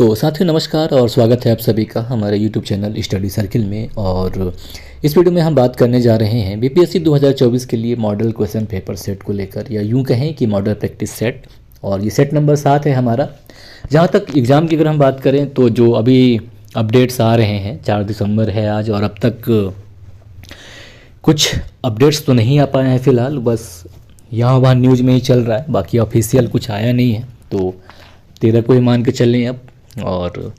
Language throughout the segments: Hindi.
तो साथियों नमस्कार और स्वागत है आप सभी का हमारे YouTube चैनल स्टडी सर्किल में। और इस वीडियो में हम बात करने जा रहे हैं बीपीएससी 2024 के लिए मॉडल क्वेश्चन पेपर सेट को लेकर, या यूं कहें कि मॉडल प्रैक्टिस सेट। और ये सेट नंबर 7 है हमारा। जहां तक एग्ज़ाम की अगर हम बात करें तो जो अभी अपडेट्स आ रहे हैं, 4 दिसंबर है आज, और अब तक कुछ अपडेट्स तो नहीं आ पाए हैं फ़िलहाल, बस यहाँ वहाँ न्यूज़ में ही चल रहा है, बाकी ऑफिशियल कुछ आया नहीं है। तो 13 को ही मान के चल रहे हैं अब। और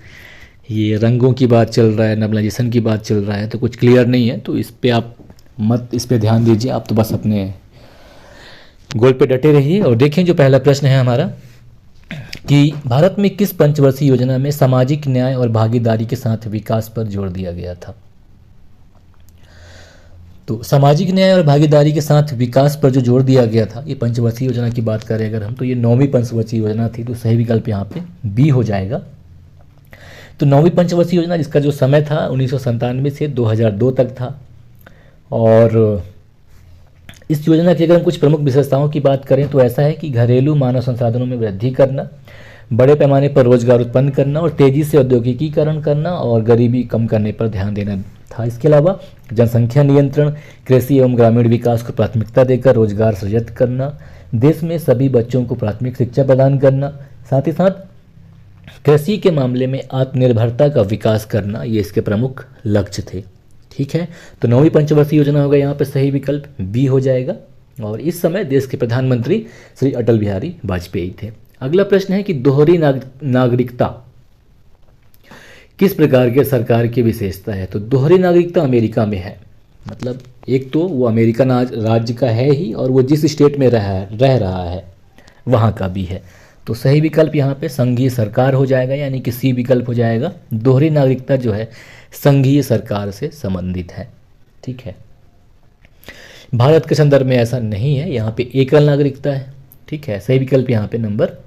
ये रंगों की बात चल रहा है, नॉर्मलाइजेशन की बात चल रहा है, तो कुछ क्लियर नहीं है। तो इस पे आप मत इस पे ध्यान दीजिए, आप तो बस अपने गोल पे डटे रहिए। और देखें जो पहला प्रश्न है हमारा कि भारत में किस पंचवर्षीय योजना में सामाजिक न्याय और भागीदारी के साथ विकास पर जोर दिया गया था। तो सामाजिक न्याय और भागीदारी के साथ विकास पर जो जोर दिया गया था, ये पंचवर्षीय योजना की बात करें अगर हम, तो ये 9वीं पंचवर्षीय योजना थी। तो सही विकल्प यहाँ पे बी हो जाएगा। तो 9वीं पंचवर्षीय योजना, जिसका जो समय था 1997 से 2002 तक था। और इस योजना की अगर हम कुछ प्रमुख विशेषताओं की बात करें तो ऐसा है कि घरेलू मानव संसाधनों में वृद्धि करना, बड़े पैमाने पर रोजगार उत्पन्न करना और तेजी से औद्योगिकीकरण करना और गरीबी कम करने पर ध्यान देना था। इसके अलावा जनसंख्या नियंत्रण, कृषि एवं ग्रामीण विकास को प्राथमिकता देकर रोजगार सृजित करना, देश में सभी बच्चों को प्राथमिक शिक्षा प्रदान करना, साथ ही साथ कृषि के मामले में आत्मनिर्भरता का विकास करना, ये इसके प्रमुख लक्ष्य थे। ठीक है, तो 9वीं पंचवर्षीय योजना होगा यहाँ पे सही विकल्प बी हो जाएगा। और इस समय देश के प्रधानमंत्री श्री अटल बिहारी वाजपेयी थे। अगला प्रश्न है कि दोहरी नागरिकता किस प्रकार के सरकार की विशेषता है। तो दोहरी नागरिकता अमेरिका में है, मतलब एक तो वो अमेरिकन राज्य का है ही, और वो जिस स्टेट में रह रहा है वहाँ का भी है। तो सही विकल्प यहाँ पे संघीय सरकार हो जाएगा, यानी कि सी विकल्प हो जाएगा। दोहरी नागरिकता जो है संघीय सरकार से संबंधित है। ठीक है, भारत के संदर्भ में ऐसा नहीं है, यहाँ पे एकल नागरिकता है। ठीक है, सही विकल्प यहाँ पे नंबर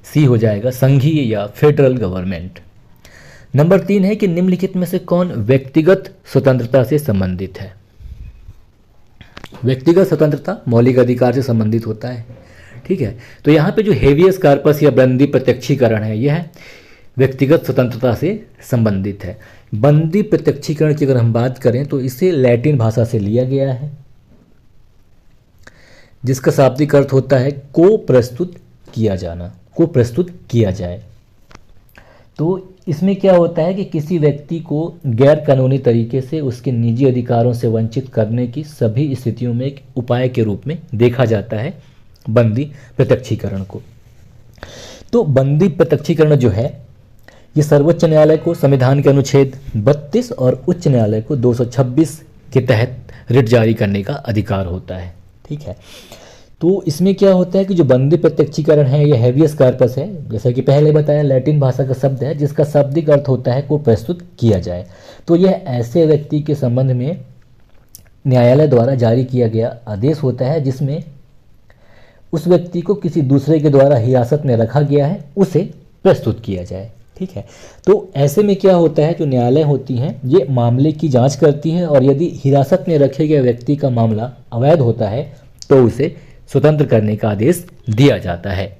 सी हो जाएगा, संघीय या फेडरल गवर्नमेंट। नंबर 3 है कि निम्नलिखित में से कौन व्यक्तिगत स्वतंत्रता से संबंधित है। व्यक्तिगत स्वतंत्रता मौलिक अधिकार से संबंधित होता है। ठीक है, तो यहाँ पे जो हेवियस कार्पस या बंदी प्रत्यक्षीकरण है, यह व्यक्तिगत स्वतंत्रता से संबंधित है। बंदी प्रत्यक्षीकरण की अगर हम बात करें तो इसे लैटिन भाषा से लिया गया है, जिसका शाब्दिक अर्थ होता है को प्रस्तुत किया जाना, को प्रस्तुत किया जाए। तो इसमें क्या होता है कि किसी व्यक्ति को गैर कानूनी तरीके से उसके निजी अधिकारों से वंचित करने की सभी स्थितियों में एक उपाय के रूप में देखा जाता है बंदी प्रत्यक्षीकरण को। तो बंदी प्रत्यक्षीकरण जो है ये सर्वोच्च न्यायालय को संविधान के अनुच्छेद 32 और उच्च न्यायालय को 226 के तहत रिट जारी करने का अधिकार होता है। ठीक है, तो इसमें क्या होता है कि जो बंदी प्रत्यक्षीकरण है ये हेवियस कार्पस है, जैसा कि पहले बताया, लैटिन भाषा का शब्द है जिसका शाब्दिक अर्थ होता है को प्रस्तुत किया जाए। तो यह ऐसे व्यक्ति के संबंध में न्यायालय द्वारा जारी किया गया आदेश होता है जिसमें उस व्यक्ति को किसी दूसरे के द्वारा हिरासत में रखा गया है उसे प्रस्तुत किया जाए। ठीक है, तो ऐसे में क्या होता है, जो न्यायालय होती हैं ये मामले की जांच करती हैं, और यदि हिरासत में रखे गए व्यक्ति का मामला अवैध होता है तो उसे स्वतंत्र करने का आदेश दिया जाता है।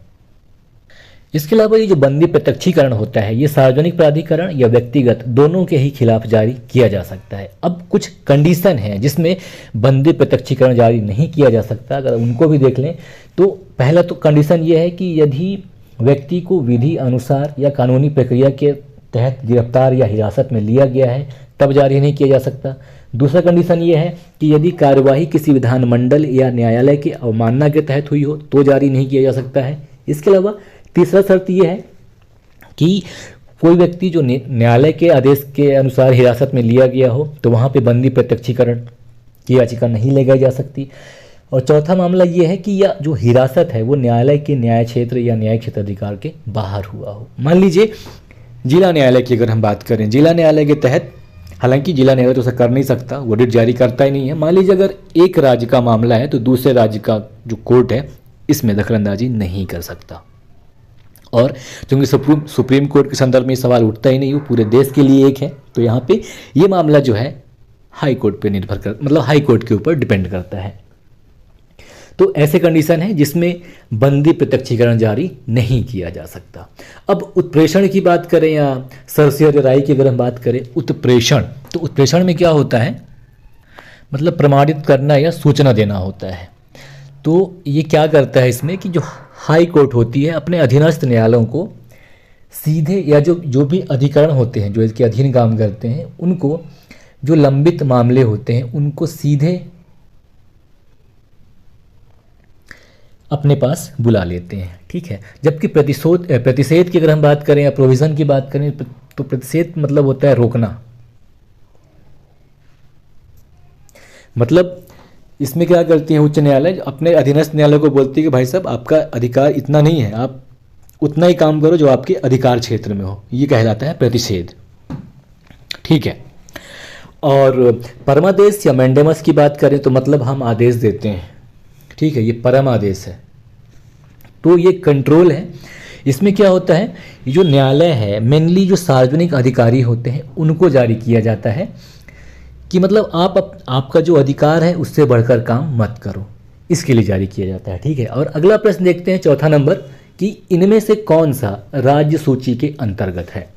इसके अलावा ये जो बंदी प्रत्यक्षीकरण होता है ये सार्वजनिक प्राधिकरण या व्यक्तिगत दोनों के ही खिलाफ जारी किया जा सकता है। अब कुछ कंडीशन है जिसमें बंदी प्रत्यक्षीकरण जारी नहीं किया जा सकता, अगर उनको भी देख लें तो पहला तो कंडीशन ये है कि यदि व्यक्ति को विधि अनुसार या कानूनी प्रक्रिया के तहत गिरफ्तार या हिरासत में लिया गया है तब जारी नहीं किया जा सकता। दूसरा कंडीशन ये है कि यदि कार्यवाही किसी विधानमंडल या न्यायालय की अवमानना के तहत हुई हो तो जारी नहीं किया जा सकता है। इसके अलावा तीसरा शर्त ये है कि कोई व्यक्ति जो न्यायालय के आदेश के अनुसार हिरासत में लिया गया हो तो वहाँ पे बंदी प्रत्यक्षीकरण की याचिका नहीं लगाई जा सकती। और चौथा मामला ये है कि यह जो हिरासत है वो न्यायालय के न्याय क्षेत्र या न्याय क्षेत्र अधिकार के बाहर हुआ हो। मान लीजिए जिला न्यायालय की अगर हम बात करें, जिला न्यायालय के तहत, हालांकि जिला न्यायालय तो उसे कर नहीं सकता, वो रिट जारी करता ही नहीं है। मान लीजिए अगर एक राज्य का मामला है तो दूसरे राज्य का जो कोर्ट है इसमें दखलंदाजी नहीं कर सकता। और क्योंकि सुप्रीम कोर्ट के संदर्भ में सवाल उठता ही नहीं, वो पूरे देश के लिए एक है, तो यहाँ पे ये मामला जो है हाई कोर्ट पे निर्भर कर, मतलब हाई कोर्ट के ऊपर डिपेंड करता है। तो ऐसे कंडीशन है जिसमें बंदी प्रत्यक्षीकरण जारी नहीं किया जा सकता। अब उत्प्रेषण की बात करें या सरसियर राय की अगर हम बात करें उत्प्रेषण, तो उत्प्रेषण में क्या होता है, मतलब प्रमाणित करना या सूचना देना होता है। तो ये क्या करता है इसमें कि जो हाई कोर्ट होती है अपने अधीनस्थ न्यायालयों को सीधे, या जो भी अधिकरण होते हैं जो इसके अधीन काम करते हैं, उनको जो लंबित मामले होते हैं उनको सीधे अपने पास बुला लेते हैं, ठीक है। जबकि प्रतिषेध की अगर हम बात करें या प्रोविज़न की बात करें तो प्रतिषेध मतलब होता है रोकना। मतलब इसमें क्या करती है उच्च न्यायालय, अपने अधीनस्थ न्यायालय को बोलती है कि भाई साहब आपका अधिकार इतना नहीं है, आप उतना ही काम करो जो आपके अधिकार क्षेत्र में हो। ये कहलाता है प्रतिषेध, ठीक है। और परमादेश या मैंडेमस की बात करें तो मतलब हम आदेश देते हैं, ठीक है, ये परम आदेश है। तो ये कंट्रोल है। इसमें क्या होता है, ये जो न्यायालय है मेनली जो सार्वजनिक अधिकारी होते हैं उनको जारी किया जाता है कि मतलब आपका जो अधिकार है उससे बढ़कर काम मत करो, इसके लिए जारी किया जाता है, ठीक है। और अगला प्रश्न देखते हैं, चौथा नंबर, कि इनमें से कौन सा राज्य सूची के अंतर्गत है।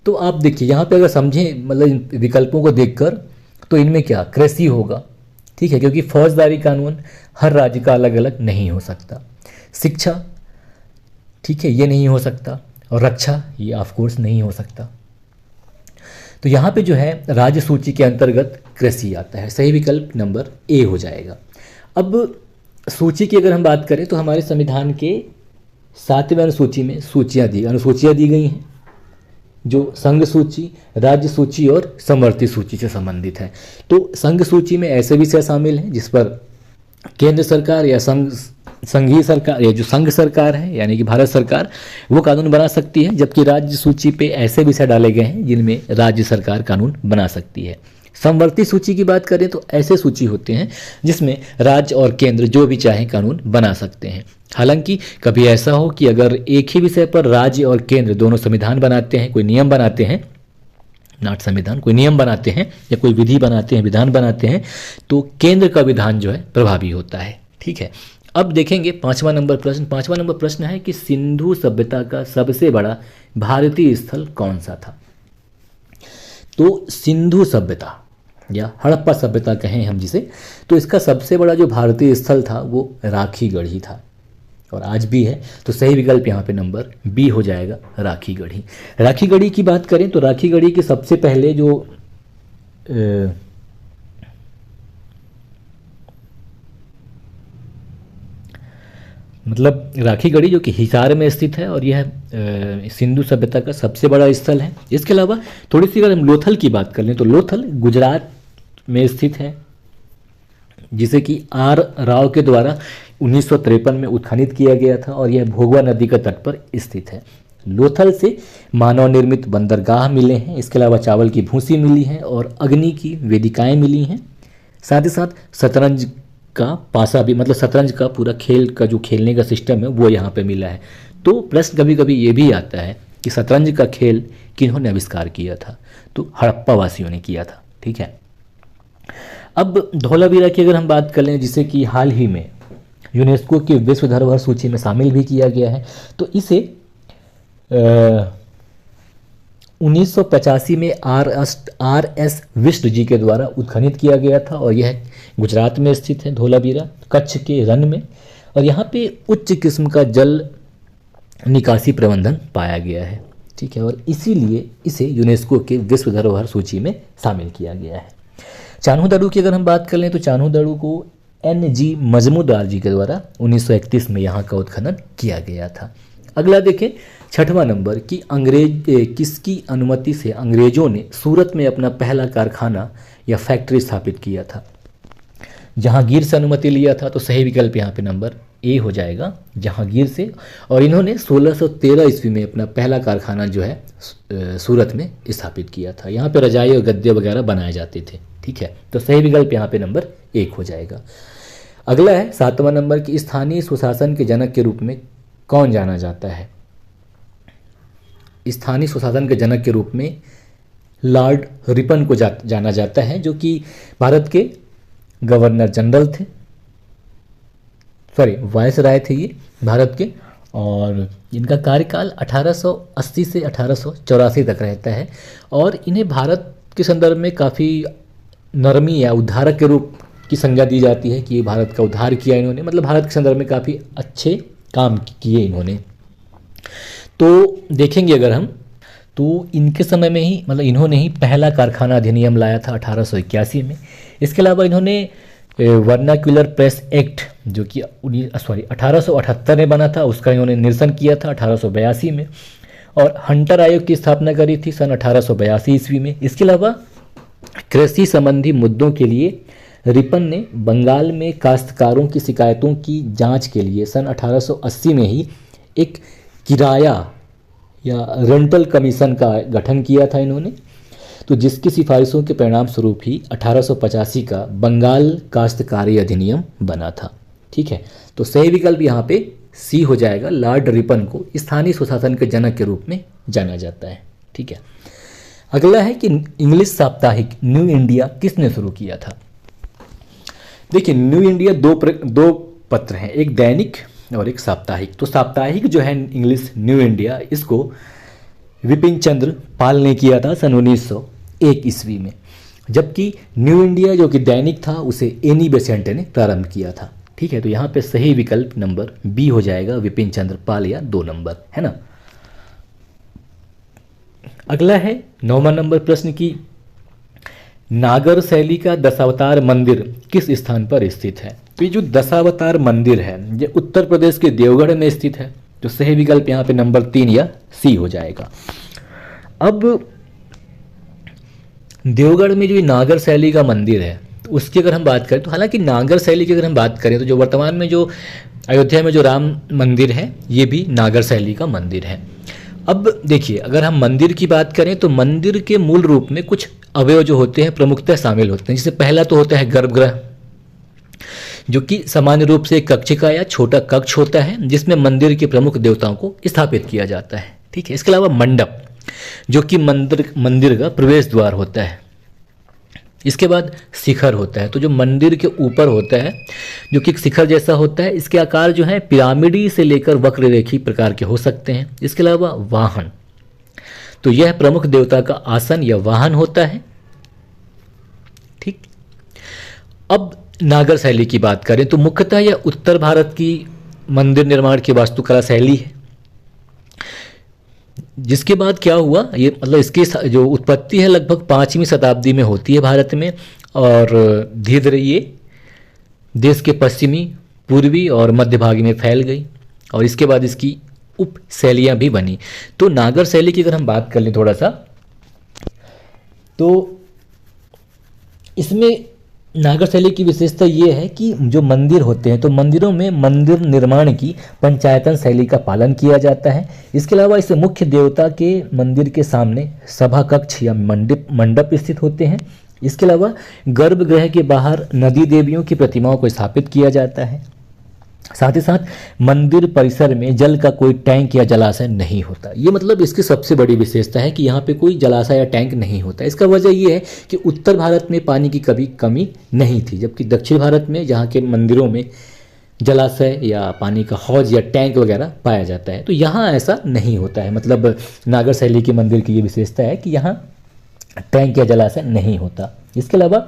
तो आप देखिए यहाँ पे अगर समझें मतलब इन विकल्पों को देखकर, तो इनमें क्या कृषि होगा, ठीक है, क्योंकि फौजदारी कानून हर राज्य का अलग अलग नहीं हो सकता। शिक्षा, ठीक है, ये नहीं हो सकता। और रक्षा, ये ऑफ कोर्स नहीं हो सकता। तो यहाँ पे जो है राज्य सूची के अंतर्गत कृषि आता है, सही विकल्प नंबर ए हो जाएगा। अब सूची की अगर हम बात करें तो हमारे संविधान के 7वें अनुसूची में अनुसूचियाँ दी गई हैं, जो संघ सूची, राज्य सूची और समवर्ती सूची से संबंधित है। तो संघ सूची में ऐसे विषय शामिल हैं जिस पर केंद्र सरकार या संघीय सरकार या जो संघ सरकार है यानी कि भारत सरकार वो कानून बना सकती है, जबकि राज्य सूची पे ऐसे विषय डाले गए हैं जिनमें राज्य सरकार कानून बना सकती है। समवर्ती सूची की बात करें तो ऐसे सूची होते हैं जिसमें राज्य और केंद्र जो भी चाहें कानून बना सकते हैं। हालांकि कभी ऐसा हो कि अगर एक ही विषय पर राज्य और केंद्र दोनों संविधान बनाते हैं, कोई नियम बनाते हैं, नॉट संविधान, कोई नियम बनाते हैं या कोई विधि बनाते हैं, विधान बनाते हैं, तो केंद्र का विधान जो है प्रभावी होता है, ठीक है। अब देखेंगे 5वां नंबर प्रश्न। 5वां नंबर प्रश्न है कि सिंधु सभ्यता का सबसे बड़ा भारतीय स्थल कौन सा था। तो सिंधु सभ्यता या हड़प्पा सभ्यता कहें हम जिसे, तो इसका सबसे बड़ा जो भारतीय स्थल था वो राखीगढ़ी था और आज भी है। तो सही विकल्प यहाँ पे नंबर बी हो जाएगा, राखीगढ़ी। राखीगढ़ी की बात करें तो राखीगढ़ी के सबसे पहले जो मतलब राखीगढ़ी जो कि हिसार में स्थित है और यह सिंधु सभ्यता का सबसे बड़ा स्थल है। इसके अलावा थोड़ी सी अगर हम लोथल की बात कर लें तो लोथल गुजरात में स्थित है, जिसे कि आर राव के द्वारा 1953 में उत्खनन किया गया था और यह भोगवा नदी का तट पर स्थित है। लोथल से मानव निर्मित बंदरगाह मिले हैं, इसके अलावा चावल की भूसी मिली है और अग्नि की वेदिकाएं मिली हैं। साथ ही साथ शतरंज का पासा भी, मतलब शतरंज का पूरा खेल का जो खेलने का सिस्टम है वो यहाँ पे मिला है। तो प्रश्न कभी कभी ये भी आता है कि शतरंज का खेल किन्होंने आविष्कार किया था, तो हड़प्पा वासियों ने किया था, ठीक है। अब धौलावीरा की अगर हम बात कर लें, जिसे कि हाल ही में यूनेस्को की विश्व धरोहर सूची में शामिल भी किया गया है, तो इसे 1985 में R.S. विष्ट जी के द्वारा उत्खनित किया गया था और यह गुजरात में स्थित है, धौलावीरा कच्छ के रन में। और यहाँ पे उच्च किस्म का जल निकासी प्रबंधन पाया गया है, ठीक है, और इसीलिए इसे यूनेस्को के विश्व धरोहर सूची में शामिल किया गया है। चान्होदड़ू की अगर हम बात कर लें तो चान्होदड़ू को N.G. मजमूदार जी के द्वारा 1931 में यहाँ का उत्खनन किया गया था। अगला देखें 6वां नंबर कि किसकी अनुमति से अंग्रेजों ने सूरत में अपना पहला कारखाना या फैक्ट्री स्थापित किया था। जहांगीर से अनुमति लिया था, तो सही विकल्प यहाँ पे नंबर ए हो जाएगा, जहांगीर से। और इन्होंने 1613 ईस्वी में अपना पहला कारखाना जो है सूरत में स्थापित किया था। यहाँ पे रजाई और गद्दे वगैरह बनाए जाते थे, ठीक है। तो सही विकल्प यहाँ पे नंबर 1 हो जाएगा। अगला है 7वां नंबर कि स्थानीय सुशासन के जनक के रूप में कौन जाना जाता है। स्थानीय सुशासन के जनक के रूप में लॉर्ड रिपन को जाना जाता है, जो कि भारत के गवर्नर जनरल थे, सॉरी वायसराय थे ये भारत के, और इनका कार्यकाल 1880 से 1884 तक रहता है। और इन्हें भारत के संदर्भ में काफ़ी नरमी या उद्धारक के रूप की संज्ञा दी जाती है कि ये भारत का उद्धार किया इन्होंने, मतलब भारत के संदर्भ में काफ़ी अच्छे काम किए इन्होंने। तो देखेंगे अगर हम, तो इनके समय में ही, मतलब इन्होंने ही पहला कारखाना अधिनियम लाया था 1881 में। इसके अलावा इन्होंने वर्नाक्यूलर प्रेस एक्ट जो कि 1878 में बना था, उसका इन्होंने निरसन किया था 1882 में। और हंटर आयोग की स्थापना करी थी सन 1882 ईस्वी में। इसके अलावा कृषि संबंधी मुद्दों के लिए रिपन ने बंगाल में काश्तकारों की शिकायतों की जांच के लिए सन 1880 में ही एक किराया या रेंटल कमीशन का गठन किया था इन्होंने, तो जिसकी सिफारिशों के परिणाम स्वरूप ही 1885 का बंगाल काश्तकारी अधिनियम बना था। ठीक है, तो सही विकल्प यहाँ पे सी हो जाएगा। लॉर्ड रिपन को स्थानीय सुशासन के जनक के रूप में जाना जाता है। ठीक है, अगला है कि इंग्लिश साप्ताहिक न्यू इंडिया किसने शुरू किया था। देखिए, न्यू इंडिया दो पत्र हैं, एक दैनिक और एक साप्ताहिक। तो साप्ताहिक जो है इंग्लिश न्यू इंडिया, इसको विपिन चंद्र पाल ने किया था सन 1901 ईस्वी में, जबकि न्यू इंडिया जो कि दैनिक था उसे एनी बेसेंट ने प्रारंभ किया था। ठीक है, तो यहाँ पे सही विकल्प नंबर बी हो जाएगा, विपिन चंद्र पाल, या 2 नंबर, है ना। अगला है 9वां नंबर प्रश्न की नागर शैली का दशावतार मंदिर किस स्थान पर स्थित है। तो ये जो दशावतार मंदिर है ये उत्तर प्रदेश के देवगढ़ में स्थित है। तो सही विकल्प यहाँ पे नंबर 3 या सी हो जाएगा। अब देवगढ़ में जो नागर शैली का मंदिर है तो उसकी अगर हम बात करें, तो हालांकि नागर शैली की अगर हम बात करें तो जो वर्तमान में जो अयोध्या में जो राम मंदिर है ये भी नागर शैली का मंदिर है। अब देखिए, अगर हम मंदिर की बात करें तो मंदिर के मूल रूप में कुछ अवयव जो होते हैं प्रमुखतः शामिल होते हैं। जैसे पहला तो होता है गर्भगृह, जो कि सामान्य रूप से एक कक्षिका या छोटा कक्ष होता है जिसमें मंदिर के प्रमुख देवताओं को स्थापित किया जाता है। ठीक है, इसके अलावा मंडप जो कि मंदिर का प्रवेश द्वार होता है। इसके बाद शिखर होता है, तो जो मंदिर के ऊपर होता है जो कि एक शिखर जैसा होता है, इसके आकार जो है पिरामिडी से लेकर वक्र रेखी प्रकार के हो सकते हैं। इसके अलावा वाहन, तो यह प्रमुख देवता का आसन या वाहन होता है। ठीक, अब नागर शैली की बात करें तो मुख्यतः यह उत्तर भारत की मंदिर निर्माण की वास्तुकला शैली है। जिसके बाद क्या हुआ, ये मतलब इसकी जो उत्पत्ति है लगभग 5वीं शताब्दी में होती है भारत में, और धीरे धीरे ये देश के पश्चिमी, पूर्वी और मध्य भाग में फैल गई, और इसके बाद इसकी उप शैलियाँ भी बनी। तो नागर शैली की अगर हम बात कर लें थोड़ा सा, तो इसमें नागर शैली की विशेषता ये है कि जो मंदिर होते हैं तो मंदिरों में मंदिर निर्माण की पंचायतन शैली का पालन किया जाता है। इसके अलावा इस मुख्य देवता के मंदिर के सामने सभा कक्ष या मंडप स्थित होते हैं। इसके अलावा गर्भगृह के बाहर नदी देवियों की प्रतिमाओं को स्थापित किया जाता है। साथ ही साथ मंदिर परिसर में जल का कोई टैंक या जलाशय नहीं होता। ये मतलब इसकी सबसे बड़ी विशेषता है कि यहाँ पे कोई जलाशय या टैंक नहीं होता। इसका वजह ये है कि उत्तर भारत में पानी की कभी कमी नहीं थी, जबकि दक्षिण भारत में जहाँ के मंदिरों में जलाशय या पानी का हौज या टैंक वगैरह पाया जाता है, तो यहाँ ऐसा नहीं होता है। मतलब नागर शैली के मंदिर की ये विशेषता है कि यहाँ टैंक या जलाशय नहीं होता। इसके अलावा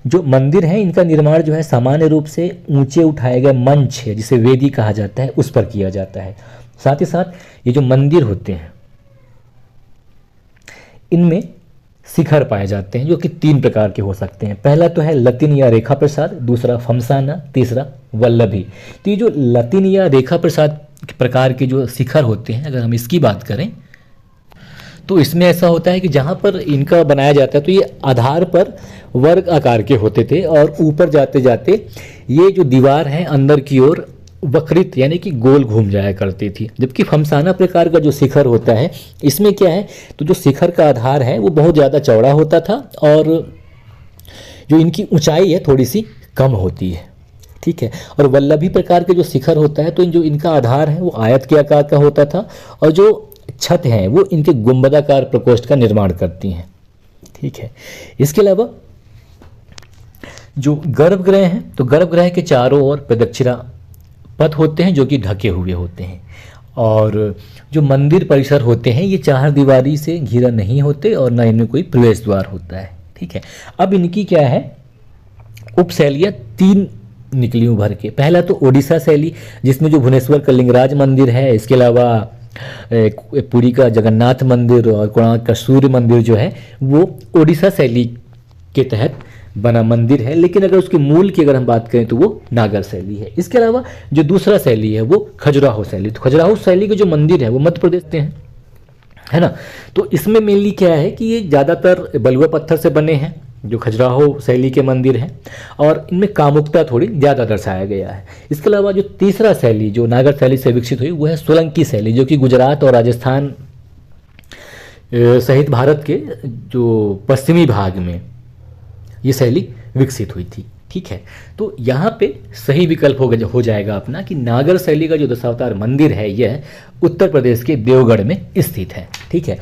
जो मंदिर है इनका निर्माण जो है सामान्य रूप से ऊंचे उठाए गए मंच है जिसे वेदी कहा जाता है उस पर किया जाता है। साथ ही साथ ये जो मंदिर होते हैं इनमें शिखर पाए जाते हैं जो कि 3 प्रकार के हो सकते हैं। पहला तो है लतिन या रेखा प्रसाद, दूसरा फमसाना, तीसरा वल्लभी। तो ये जो लतिन या रेखा प्रसाद प्रकार के जो शिखर होते हैं, अगर हम इसकी बात करें तो इसमें ऐसा होता है कि जहाँ पर इनका बनाया जाता है तो ये आधार पर वर्ग आकार के होते थे, और ऊपर जाते जाते ये जो दीवार है अंदर की ओर वक्रित यानी कि गोल घूम जाया करती थी। जबकि फमसाना प्रकार का जो शिखर होता है इसमें क्या है, तो जो शिखर का आधार है वो बहुत ज़्यादा चौड़ा होता था और जो इनकी ऊंचाई है थोड़ी सी कम होती है। ठीक है, और वल्लभी प्रकार के जो शिखर होता है तो जो इनका आधार है वो आयत के आकार का होता था, और जो छत हैं वो इनके गुंबदाकार प्रकोष्ठ का निर्माण करती हैं। ठीक है, इसके अलावा जो गर्भगृह हैं तो गर्भगृह के चारों ओर प्रदक्षिणा पथ होते हैं जो कि ढके हुए होते हैं, और जो मंदिर परिसर होते हैं ये चार दीवारी से घिरा नहीं होते और न इनमें कोई प्रवेश द्वार होता है। ठीक है, अब इनकी क्या है, उपशैलियाँ तीन निकली उभर के। पहला तो ओडिशा शैली, जिसमें जो भुवनेश्वर का लिंगराज मंदिर है, इसके अलावा पुरी का जगन्नाथ मंदिर और कोणार्क का सूर्य मंदिर जो है वो ओडिशा शैली के तहत बना मंदिर है, लेकिन अगर उसके मूल की अगर हम बात करें तो वो नागर शैली है। इसके अलावा जो दूसरा शैली है वो खजुराहो शैली। तो खजुराहो शैली के जो मंदिर है वो मध्य प्रदेश के हैं, है ना। तो इसमें मेनली क्या है कि ये ज़्यादातर बलुआ पत्थर से बने हैं जो खजुराहो शैली के मंदिर हैं, और इनमें कामुकता थोड़ी ज़्यादा दर्शाया गया है। इसके अलावा जो तीसरा शैली जो नागर शैली से विकसित हुई वो है सोलंकी शैली, जो कि गुजरात और राजस्थान सहित भारत के जो पश्चिमी भाग में ये शैली विकसित हुई थी। ठीक है, तो यहाँ पे सही विकल्प हो जाएगा अपना कि नागर शैली का जो दशावतार मंदिर है यह उत्तर प्रदेश के देवगढ़ में स्थित है। ठीक है,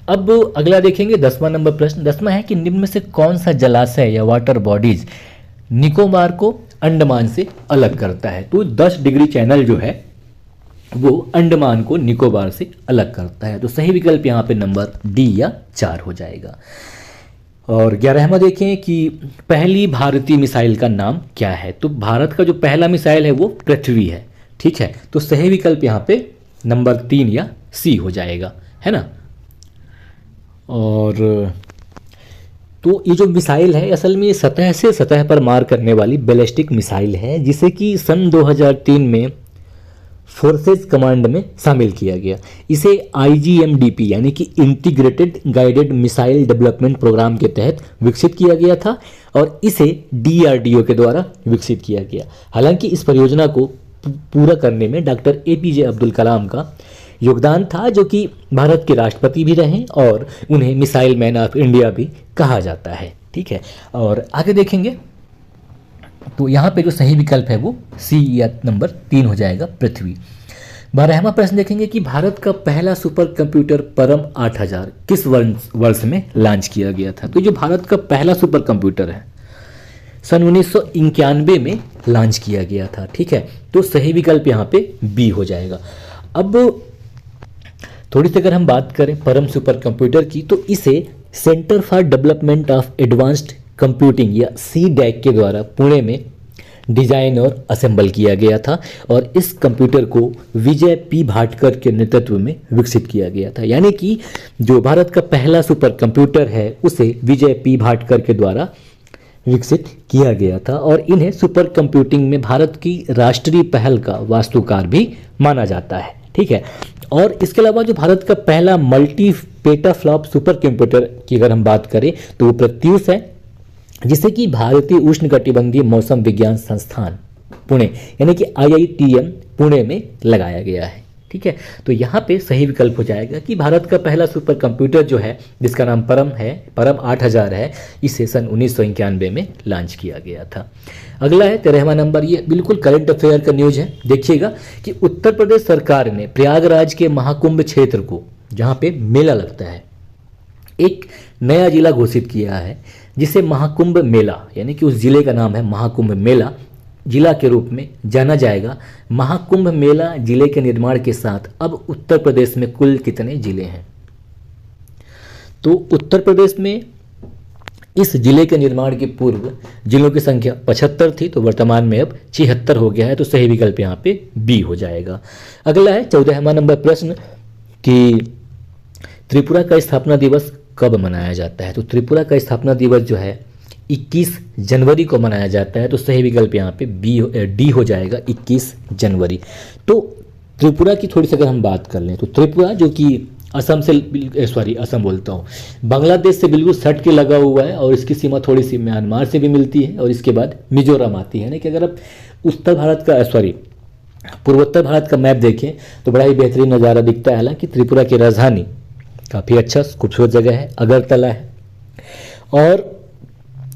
अब अगला देखेंगे 10वां नंबर प्रश्न। 10वां है कि निम्न में से कौन सा जलाशय या वाटर बॉडीज निकोबार को अंडमान से अलग करता है। तो 10 डिग्री चैनल जो है वो अंडमान को निकोबार से अलग करता है। तो सही विकल्प यहाँ पे नंबर डी या 4 हो जाएगा। और 11वां देखें कि पहली भारतीय मिसाइल का नाम क्या है। तो भारत का जो पहला मिसाइल है वो पृथ्वी है। ठीक है, तो सही विकल्प यहाँ पे नंबर 3 या सी हो जाएगा, है ना। और तो ये जो मिसाइल है असल में सतह से सतह पर मार करने वाली बैलिस्टिक मिसाइल है, जिसे कि सन 2003 में फोर्सेस कमांड में शामिल किया गया। इसे IGMDP यानी कि integrated guided missile development program के तहत विकसित किया गया था और इसे DRDO के द्वारा विकसित किया गया। हालांकि इस परियोजना को पूरा करने में डॉक्टर APJ अब्दुल कलाम का योगदान था, जो कि भारत के राष्ट्रपति भी रहे और उन्हें मिसाइल मैन ऑफ इंडिया भी कहा जाता है। ठीक है, और आगे देखेंगे तो यहाँ पे जो सही विकल्प है वो सी या नंबर 3 हो जाएगा, पृथ्वी। 12वां प्रश्न देखेंगे कि भारत का पहला सुपर कंप्यूटर परम 8000 किस वर्ष में लॉन्च किया गया था। तो जो भारत का पहला सुपर कंप्यूटर है सन 1991 में लॉन्च किया गया था। ठीक है, तो सही विकल्प यहाँ पे बी हो जाएगा। अब थोड़ी सी अगर हम बात करें परम सुपर कंप्यूटर की, तो इसे centre for development of advanced computing या CDAC के द्वारा पुणे में डिजाइन और असेंबल किया गया था और इस कंप्यूटर को विजय P भाटकर के नेतृत्व में विकसित किया गया था। यानी कि जो भारत का पहला सुपर कंप्यूटर है उसे विजय P भाटकर के द्वारा विकसित किया गया था और इन्हें सुपर कंप्यूटिंग में भारत की राष्ट्रीय पहल का वास्तुकार भी माना जाता है। ठीक है, और इसके अलावा जो भारत का पहला मल्टी पेटाफ्लॉप सुपर कंप्यूटर की अगर हम बात करें तो वो प्रत्यूष है, जिसे कि भारतीय उष्णकटिबंधीय मौसम विज्ञान संस्थान पुणे यानी कि IITM पुणे में लगाया गया है। ठीक है, तो यहाँ पे सही विकल्प हो जाएगा कि भारत का पहला सुपर कंप्यूटर जो है जिसका नाम परम 8000 है, इसे सन 1991 में लॉन्च किया गया था। अगला है 13वां नंबर, ये बिल्कुल करंट अफेयर का न्यूज है। देखिएगा कि उत्तर प्रदेश सरकार ने प्रयागराज के महाकुंभ क्षेत्र को, जहाँ पे मेला लगता है, एक नया जिला घोषित किया है जिसे महाकुंभ मेला यानी कि उस जिले का नाम है महाकुंभ मेला जिला के रूप में जाना जाएगा। महाकुंभ मेला जिले के निर्माण के साथ अब उत्तर प्रदेश में कुल कितने जिले हैं। तो उत्तर प्रदेश में इस जिले के निर्माण के पूर्व जिलों की संख्या 75 थी, तो वर्तमान में अब 76 हो गया है। तो सही विकल्प यहाँ पे बी हो जाएगा। अगला है 14वां नंबर प्रश्न कि त्रिपुरा का स्थापना दिवस कब मनाया जाता है। तो त्रिपुरा का स्थापना दिवस जो है 21 जनवरी को मनाया जाता है। तो सही विकल्प यहाँ पे डी हो जाएगा, 21 जनवरी। तो त्रिपुरा की थोड़ी सी अगर हम बात कर लें तो त्रिपुरा जो कि असम बोलता हूँ, बांग्लादेश से बिल्कुल सट के लगा हुआ है और इसकी सीमा थोड़ी सी म्यांमार से भी मिलती है और इसके बाद मिजोरम आती है ना। कि अगर आप पूर्वोत्तर भारत का मैप देखें तो बड़ा ही बेहतरीन नज़ारा दिखता है। हालांकि त्रिपुरा की राजधानी काफ़ी अच्छा खूबसूरत जगह है, अगरतला है, और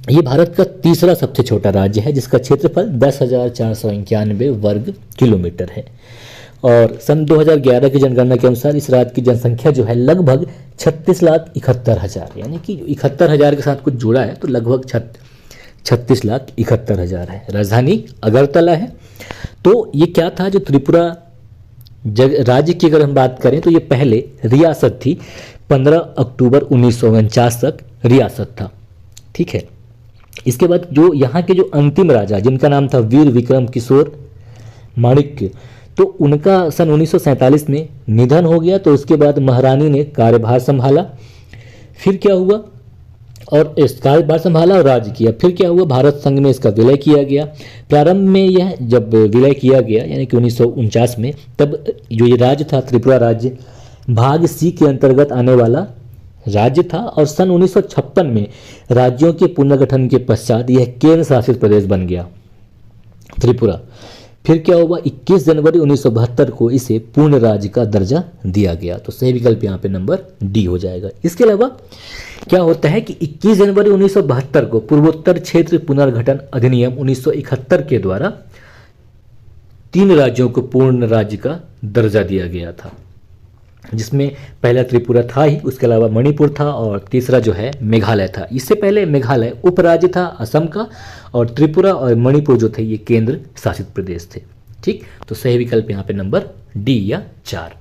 ये भारत का तीसरा सबसे छोटा राज्य है जिसका क्षेत्रफल 10,491 वर्ग किलोमीटर है। और सन 2011 की जनगणना के अनुसार इस राज्य की जनसंख्या जो है लगभग 36,71,000 यानी कि 71,000 के साथ कुछ जुड़ा है तो लगभग 36,71,000 है। राजधानी अगरतला है। तो ये क्या था, जो त्रिपुरा राज्य की अगर हम बात करें तो ये पहले रियासत थी, 15 अक्टूबर 1949 तक रियासत था। ठीक है। इसके बाद जो यहाँ के जो अंतिम राजा, जिनका नाम था वीर विक्रम किशोर माणिक्य, तो उनका सन 1947 में निधन हो गया। तो उसके बाद महारानी ने कार्यभार संभाला। फिर क्या हुआ, और इस कार्यभार संभाला और राज्य किया। फिर क्या हुआ, भारत संघ में इसका विलय किया गया। प्रारंभ में यह जब विलय किया गया यानी कि 1949 में, तब जो ये राज्य था त्रिपुरा राज्य भाग सी के अंतर्गत आने वाला राज्य था। और सन 1956 में राज्यों के पुनर्गठन के पश्चात यह केंद्र शासित प्रदेश बन गया त्रिपुरा। फिर क्या हुआ, 21 जनवरी 1972 को इसे पूर्ण राज्य का दर्जा दिया गया। तो सही विकल्प यहाँ पे नंबर डी हो जाएगा। इसके अलावा क्या होता है कि 21 जनवरी 1972 को पूर्वोत्तर क्षेत्र पुनर्गठन अधिनियम 1971 के द्वारा 3 राज्यों को पूर्ण राज्य का दर्जा दिया गया था, जिसमें पहला त्रिपुरा था ही, उसके अलावा मणिपुर था और तीसरा जो है मेघालय था। इससे पहले मेघालय उपराज्य था असम का, और त्रिपुरा और मणिपुर जो थे ये केंद्र शासित प्रदेश थे। ठीक, तो सही विकल्प यहाँ पे नंबर डी या 4।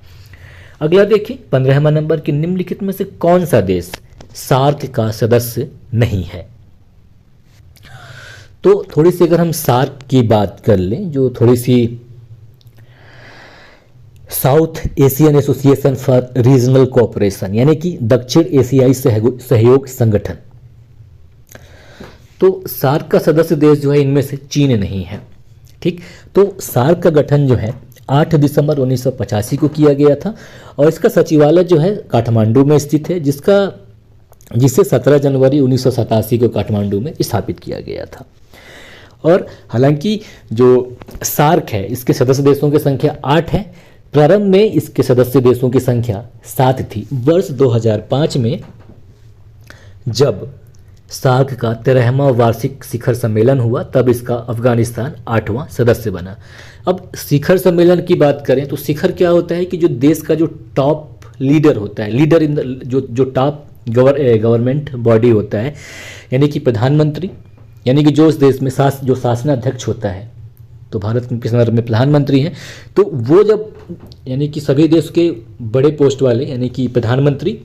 अगला देखिए 15वां नंबर कि निम्नलिखित में से कौन सा देश सार्क का सदस्य नहीं है। तो थोड़ी सी अगर हम सार्क की बात कर लें, जो थोड़ी सी South Asian Association for Regional Cooperation यानी कि दक्षिण एशियाई सहयोग संगठन, तो सार्क का सदस्य देश जो है इनमें से चीन नहीं है। ठीक, तो सार्क का गठन जो है 8 दिसंबर 1985 को किया गया था और इसका सचिवालय जो है काठमांडू में स्थित है, जिसे 17 जनवरी 1987 को काठमांडू में स्थापित किया गया था। और हालांकि जो सार्क है इसके सदस्य देशों की संख्या 8 है। प्रारंभ में इसके सदस्य देशों की संख्या 7 थी। वर्ष 2005 में जब सार्क का 13वां वार्षिक शिखर सम्मेलन हुआ, तब इसका अफगानिस्तान 8वां सदस्य बना। अब शिखर सम्मेलन की बात करें तो शिखर क्या होता है कि जो देश का जो टॉप लीडर होता है, लीडर इन जो टॉप गवर्नमेंट बॉडी होता है, यानी कि प्रधानमंत्री, यानी कि जो उस देश में जो शासनाध्यक्ष होता है, तो भारत के संदर्भ में प्रधानमंत्री हैं, तो वो जब यानी कि सभी देश के बड़े पोस्ट वाले यानी कि प्रधानमंत्री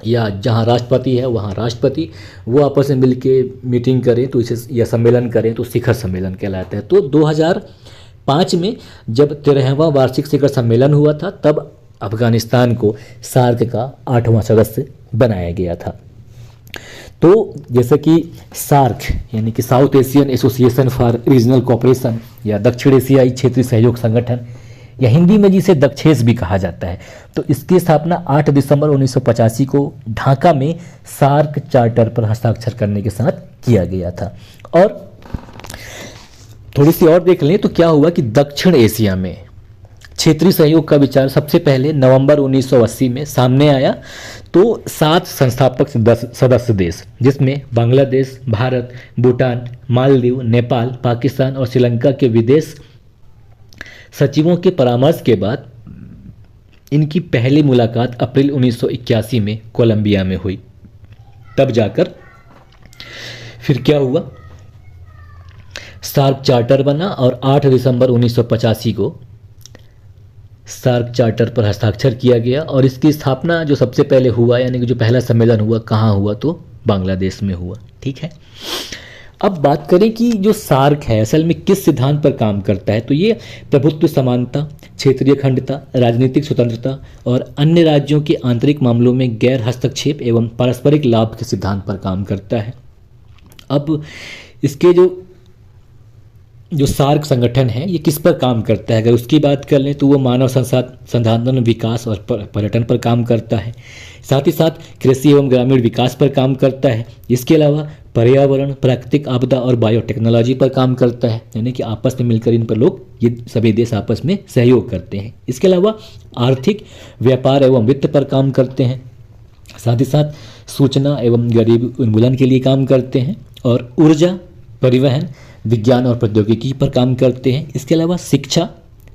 या जहाँ राष्ट्रपति है वहाँ राष्ट्रपति, वो आपस में मिलके मीटिंग करें तो इसे या सम्मेलन करें तो शिखर सम्मेलन कहलाता है। तो 2005 में जब 13वां वार्षिक शिखर सम्मेलन हुआ था, तब अफगानिस्तान को सार्क का 8वां सदस्य बनाया गया था। तो जैसे कि सार्क यानी कि south Asian Association for Regional cooperation या दक्षिण एशियाई क्षेत्रीय सहयोग संगठन, या हिंदी में जिसे दक्षेस भी कहा जाता है, तो इसकी स्थापना 8 दिसंबर 1985 को ढाका में सार्क चार्टर पर हस्ताक्षर करने के साथ किया गया था। और थोड़ी सी और देख लें तो क्या हुआ कि दक्षिण एशिया में क्षेत्रीय सहयोग का विचार सबसे पहले नवंबर 1980 में सामने आया। तो 7 संस्थापक सदस्य देश, जिसमें बांग्लादेश, भारत, भूटान, मालदीव, नेपाल, पाकिस्तान और श्रीलंका के विदेश सचिवों के परामर्श के बाद इनकी पहली मुलाकात अप्रैल 1981 में कोलंबिया में हुई। तब जाकर फिर क्या हुआ, सार्क चार्टर बना और 8 दिसंबर 1985 को सार्क चार्टर पर हस्ताक्षर किया गया। और इसकी स्थापना जो सबसे पहले हुआ यानी कि जो पहला सम्मेलन हुआ कहाँ हुआ, तो बांग्लादेश में हुआ। ठीक है, अब बात करें कि जो सार्क है असल में किस सिद्धांत पर काम करता है, तो ये प्रभुत्व समानता, क्षेत्रीय अखंडता, राजनीतिक स्वतंत्रता और अन्य राज्यों के आंतरिक मामलों में गैर हस्तक्षेप एवं पारस्परिक लाभ के सिद्धांत पर काम करता है। अब इसके जो सार्क संगठन है ये किस पर काम करता है, अगर उसकी बात कर लें तो वो मानव संसाधन विकास और पर्यटन पर काम करता है, साथ ही साथ कृषि एवं ग्रामीण विकास पर काम करता है। इसके अलावा पर्यावरण, प्राकृतिक आपदा और बायोटेक्नोलॉजी पर काम करता है, यानी कि आपस में मिलकर इन पर लोग ये सभी देश आपस में सहयोग करते हैं। इसके अलावा आर्थिक, व्यापार एवं वित्त पर काम करते हैं, साथ ही साथ सूचना एवं गरीबी उन्मूलन के लिए काम करते हैं और ऊर्जा, परिवहन, विज्ञान और प्रौद्योगिकी पर काम करते हैं। इसके अलावा शिक्षा,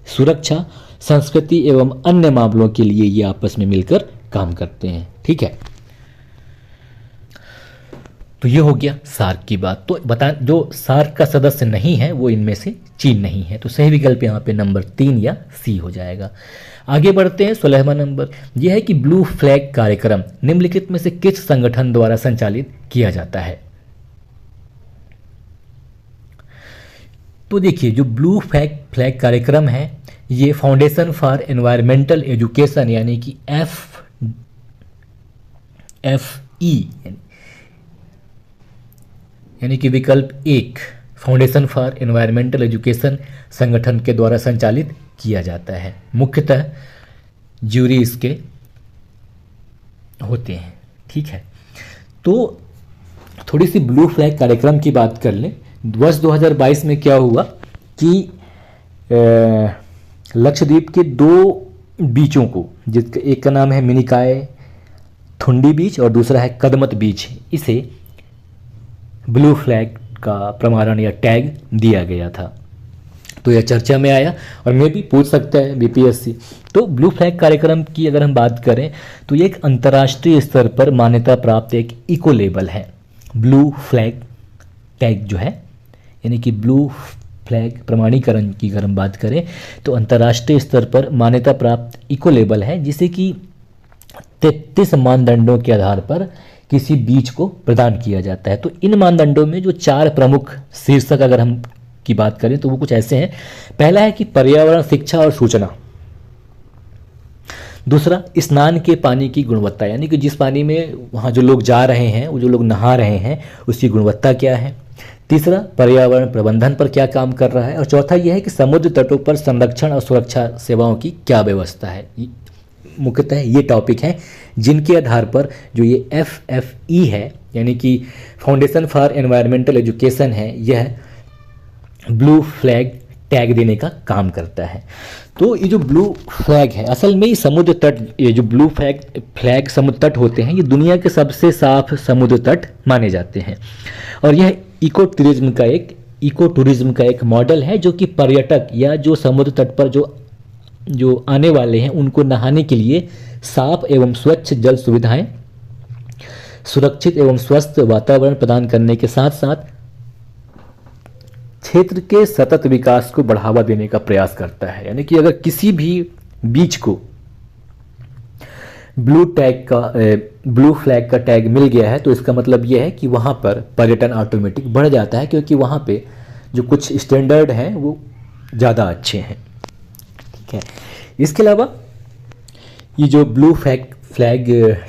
सुरक्षा, संस्कृति एवं अन्य मामलों के लिए ये आपस में मिलकर काम करते हैं। ठीक है, तो ये हो गया सार्क की बात। तो बता, जो सार्क का सदस्य नहीं है वो इनमें से चीन नहीं है। तो सही विकल्प यहाँ पे नंबर 3 या सी हो जाएगा। आगे बढ़ते हैं। 16वां नंबर यह है कि ब्लू फ्लैग कार्यक्रम निम्नलिखित में से किस संगठन द्वारा संचालित किया जाता है। तो देखिए, जो ब्लू फ्लैग कार्यक्रम है ये फाउंडेशन फॉर एनवायरमेंटल एजुकेशन यानी कि FFE यानी कि विकल्प 1 फाउंडेशन फॉर एनवायरमेंटल एजुकेशन संगठन के द्वारा संचालित किया जाता है। मुख्यतः ज्यूरी इसके होते हैं। ठीक है, तो थोड़ी सी ब्लू फ्लैग कार्यक्रम की बात कर लें। वर्ष 2022 में क्या हुआ कि लक्षद्वीप के 2 बीचों को, जिसका एक का नाम है मिनिकाय थुंडी बीच और दूसरा है कदमत बीच, इसे ब्लू फ्लैग का प्रमाणन या टैग दिया गया था। तो यह चर्चा में आया और मैं भी पूछ सकता है बीपीएससी। तो ब्लू फ्लैग कार्यक्रम की अगर हम बात करें तो ये एक अंतर्राष्ट्रीय स्तर पर मान्यता प्राप्त एक इको लेबल है। ब्लू फ्लैग टैग जो है यानी कि ब्लू फ्लैग प्रमाणीकरण की अगर हम बात करें तो अंतर्राष्ट्रीय स्तर पर मान्यता प्राप्त इको लेबल है, जिसे कि 33 मानदंडों के आधार पर किसी बीच को प्रदान किया जाता है। तो इन मानदंडों में जो 4 प्रमुख शीर्षक अगर हम की बात करें तो वो कुछ ऐसे हैं। पहला है कि पर्यावरण, शिक्षा और सूचना। दूसरा, स्नान के पानी की गुणवत्ता यानी कि जिस पानी में वहाँ जो लोग जा रहे हैं, वो जो लोग नहा रहे हैं, उसकी गुणवत्ता क्या है। तीसरा, पर्यावरण प्रबंधन पर क्या काम कर रहा है। और चौथा यह है कि समुद्र तटों पर संरक्षण और सुरक्षा सेवाओं की क्या व्यवस्था है। मुख्यतः ये टॉपिक हैं जिनके आधार पर जो ये FFE है यानी कि फाउंडेशन फॉर एनवायरमेंटल एजुकेशन है, यह ब्लू फ्लैग टैग देने का काम करता है। तो ये जो ब्लू फ्लैग है, असल में ये समुद्र तट, ये जो ब्लू फ्लैग समुद्र तट होते हैं, ये दुनिया के सबसे साफ समुद्र तट माने जाते हैं। और यह इको टूरिज्म का एक मॉडल है जो कि पर्यटक या जो समुद्र तट पर जो आने वाले हैं उनको नहाने के लिए साफ एवं स्वच्छ जल सुविधाएं, सुरक्षित एवं स्वस्थ वातावरण प्रदान करने के साथ साथ क्षेत्र के सतत विकास को बढ़ावा देने का प्रयास करता है। यानी कि अगर किसी भी बीच को ब्लू फ्लैग का टैग मिल गया है तो इसका मतलब यह है कि वहाँ पर पर्यटन ऑटोमेटिक बढ़ जाता है, क्योंकि वहाँ पे जो कुछ स्टैंडर्ड हैं वो ज़्यादा अच्छे हैं। ठीक है, इसके अलावा ये जो ब्लू फ्लैग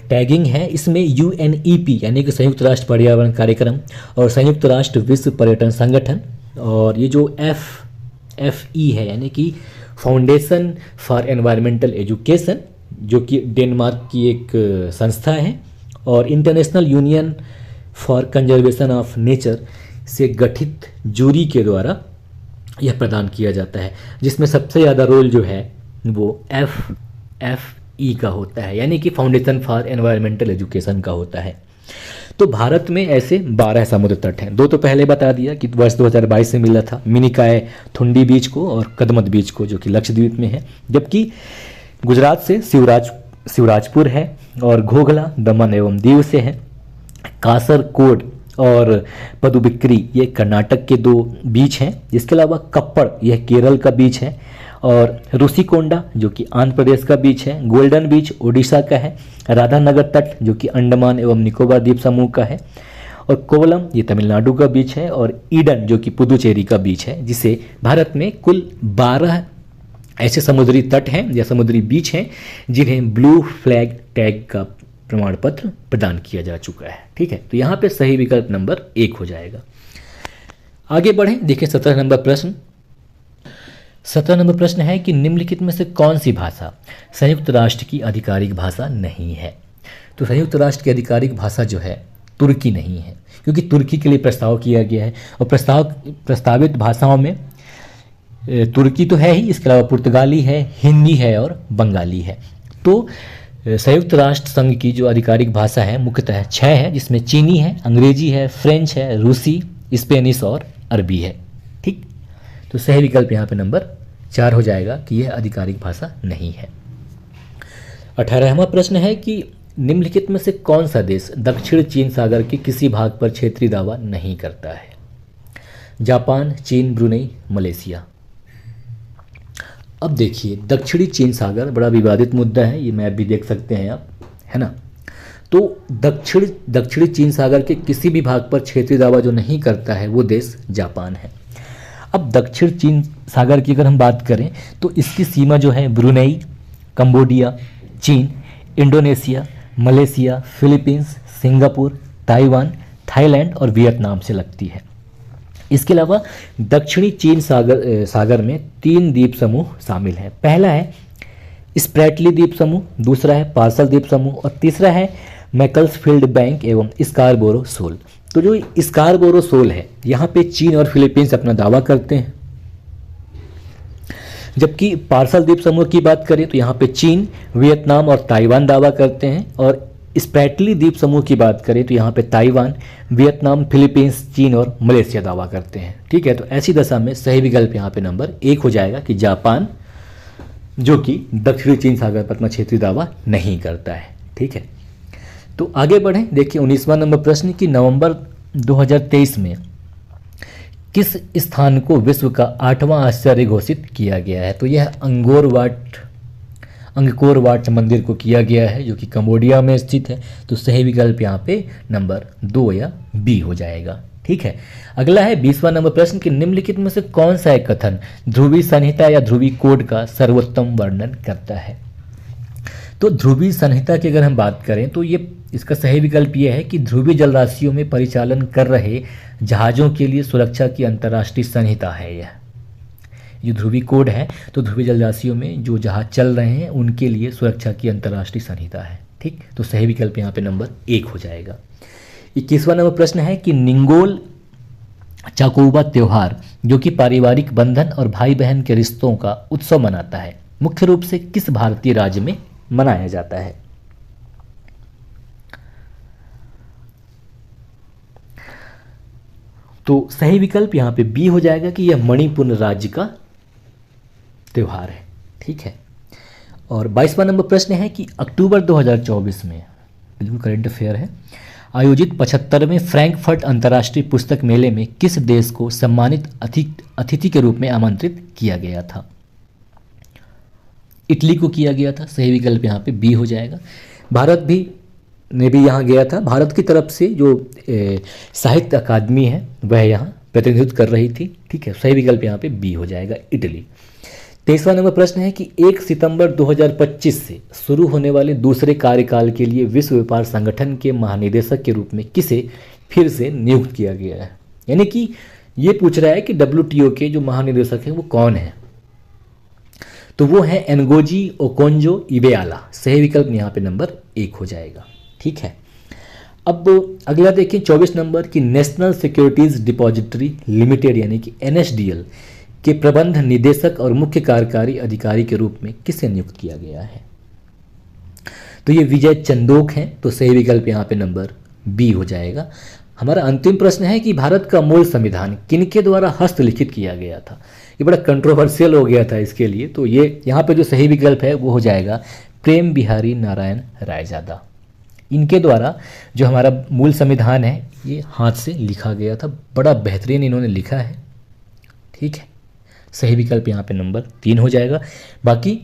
टैगिंग है, इसमें UNEP यानी कि संयुक्त राष्ट्र पर्यावरण कार्यक्रम और संयुक्त राष्ट्र विश्व पर्यटन संगठन और ये जो FFE है यानी कि फाउंडेशन फॉर एनवायरमेंटल एजुकेशन, जो कि डेनमार्क की एक संस्था है, और international union for conservation of nature से गठित जूरी के द्वारा यह प्रदान किया जाता है, जिसमें सबसे ज़्यादा रोल जो है वो FFE का होता है यानी कि फाउंडेशन फॉर एनवायरमेंटल एजुकेशन का होता है। तो भारत में ऐसे 12 समुद्र तट हैं। 2 तो पहले बता दिया कि वर्ष 2022 में मिला था, मिनिकाय थुंडी बीच को और कदमत बीच को, जो कि लक्षद्वीप में है, जबकि गुजरात से शिवराजपुर है और घोघला दमन एवं दीव से है। कासरकोड और पदुबिक्री ये कर्नाटक के 2 बीच हैं। इसके अलावा कप्पड़ यह केरल का बीच है और रुसिकोंडा जो कि आंध्र प्रदेश का बीच है। गोल्डन बीच उड़ीसा का है। राधानगर तट जो कि अंडमान एवं निकोबार द्वीप समूह का है और कोवलम ये तमिलनाडु का बीच है और ईडन जो कि पुदुचेरी का बीच है, जिसे भारत में कुल 12 ऐसे समुद्री तट हैं या समुद्री बीच हैं जिन्हें ब्लू फ्लैग टैग का प्रमाण पत्र प्रदान किया जा चुका है। ठीक है, तो यहाँ पे सही विकल्प नंबर 1 हो जाएगा। आगे बढ़ें, देखिए 17 नंबर प्रश्न। 17 नंबर प्रश्न है कि निम्नलिखित में से कौन सी भाषा संयुक्त राष्ट्र की आधिकारिक भाषा नहीं है। तो संयुक्त राष्ट्र की आधिकारिक भाषा जो है तुर्की नहीं है, क्योंकि तुर्की के लिए प्रस्ताव किया गया है और प्रस्तावित भाषाओं में तुर्की तो है ही, इसके अलावा पुर्तगाली है, हिंदी है और बंगाली है। तो संयुक्त राष्ट्र संघ की जो आधिकारिक भाषा है मुख्यतः 6 है, जिसमें चीनी है, अंग्रेजी है, फ्रेंच है, रूसी, स्पेनिश और अरबी है। ठीक, तो सही विकल्प यहाँ पे नंबर 4 हो जाएगा कि यह आधिकारिक भाषा नहीं है। 18वां प्रश्न है कि निम्नलिखित में से कौन सा देश दक्षिण चीन सागर के किसी भाग पर क्षेत्रीय दावा नहीं करता है? जापान, चीन, ब्रुनेई, मलेशिया। अब देखिए, दक्षिणी चीन सागर बड़ा विवादित मुद्दा है, ये मैप भी देख सकते हैं आप, है ना। तो दक्षिणी चीन सागर के किसी भी भाग पर क्षेत्रीय दावा जो नहीं करता है वो देश जापान है। अब दक्षिण चीन सागर की अगर हम बात करें तो इसकी सीमा जो है ब्रुनेई, कंबोडिया, चीन, Indonesia, Malaysia, Philippines, Singapore, Taiwan, Thailand और वियतनाम से लगती है। इसके अलावा दक्षिणी चीन सागर में 3 द्वीप समूह शामिल हैं। पहला है स्प्रैटली द्वीप समूह, दूसरा है पार्सल द्वीप समूह और तीसरा है मैकल्सफील्ड बैंक एवं स्कारबोरो सोल। तो जो स्कारबोरो सोल है, यहाँ पे चीन और फिलीपींस अपना दावा करते हैं, जबकि पार्सल द्वीप समूह की बात करें तो यहाँ पे चीन, वियतनाम और ताइवान दावा करते हैं, और स्प्रैटली द्वीप समूह की बात करें तो यहाँ पे ताइवान, वियतनाम, फिलीपींस, चीन और मलेशिया दावा करते हैं। ठीक है, तो ऐसी दशा में सही विकल्प यहाँ पे नंबर 1 हो जाएगा कि जापान, जो कि दक्षिणी चीन सागर पर अपना क्षेत्रीय दावा नहीं करता है। ठीक है, तो आगे बढ़ें। देखिए 19वां नंबर प्रश्न कि नवंबर 2023 में किस स्थान को विश्व का 8वां आश्चर्य घोषित किया गया है? तो यह अंगकोर वाट मंदिर को किया गया है, जो कि कंबोडिया में स्थित है। तो सही विकल्प यहाँ पे नंबर 2 या बी हो जाएगा। ठीक है, अगला है 20वां नंबर प्रश्न कि निम्नलिखित में से कौन सा एक कथन ध्रुवीय संहिता या ध्रुवीय कोड का सर्वोत्तम वर्णन करता है? तो ध्रुवीय संहिता की अगर हम बात करें तो ये इसका सही विकल्प ये है कि ध्रुवीय जलराशियों में परिचालन कर रहे जहाज़ों के लिए सुरक्षा की अंतर्राष्ट्रीय संहिता है। यह ये ध्रुवीय कोड है, तो ध्रुवीय जलराशियों में जो जहाज चल रहे हैं उनके लिए सुरक्षा की अंतर्राष्ट्रीय संहिता है। ठीक, तो सही विकल्प यहाँ पे नंबर 1 हो जाएगा। 21वां नंबर प्रश्न है कि निंगोल चाकोबा त्योहार, जो कि पारिवारिक बंधन और भाई बहन के रिश्तों का उत्सव मनाता है, मुख्य रूप से किस भारतीय राज्य में मनाया जाता है? तो सही विकल्प यहाँ पे बी हो जाएगा कि यह मणिपुर राज्य का त्योहार है। ठीक है, और 22वां नंबर प्रश्न है कि अक्टूबर 2024 में, बिल्कुल करंट अफेयर है, आयोजित 75वें फ्रैंकफर्ट अंतर्राष्ट्रीय पुस्तक मेले में किस देश को सम्मानित अतिथि के रूप में आमंत्रित किया गया था? इटली को किया गया था। सही विकल्प यहाँ पे बी हो जाएगा। भारत ने भी यहाँ गया था। भारत की तरफ से जो साहित्य अकादमी है वह यहाँ प्रतिनिधित्व कर रही थी। ठीक है, सही विकल्प यहाँ पे बी हो जाएगा, इटली। 23वां नंबर प्रश्न है कि 1 सितंबर 2025 से शुरू होने वाले दूसरे कार्यकाल के लिए विश्व व्यापार संगठन के महानिदेशक के रूप में किसे फिर से नियुक्त किया गया है? यानी कि ये पूछ रहा है कि WTO के जो महानिदेशक हैं वो कौन है? तो वो है एनगोजी ओकोंजो इवेआला। सही विकल्प यहाँ पे नंबर 1 हो जाएगा। ठीक है, अब अगला देखिए 24 नंबर की नेशनल सिक्योरिटीज डिपॉजिटरी लिमिटेड यानी कि NSDL के प्रबंध निदेशक और मुख्य कार्यकारी अधिकारी के रूप में किसे नियुक्त किया गया है? तो ये विजय चंदोक हैं। तो सही विकल्प यहाँ पे नंबर बी हो जाएगा। हमारा अंतिम प्रश्न है कि भारत का मूल संविधान किनके द्वारा हस्तलिखित किया गया था? ये बड़ा कंट्रोवर्शियल हो गया था इसके लिए, तो ये यहाँ पे जो सही विकल्प है वो हो जाएगा प्रेम बिहारी नारायण रायजादा। इनके द्वारा जो हमारा मूल संविधान है ये हाथ से लिखा गया था। बड़ा बेहतरीन इन्होंने लिखा है। ठीक है, सही विकल्प यहाँ पे नंबर 3 हो जाएगा। बाकी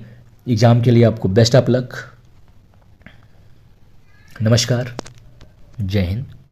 एग्जाम के लिए आपको बेस्ट ऑफ लक। नमस्कार, जय हिंद।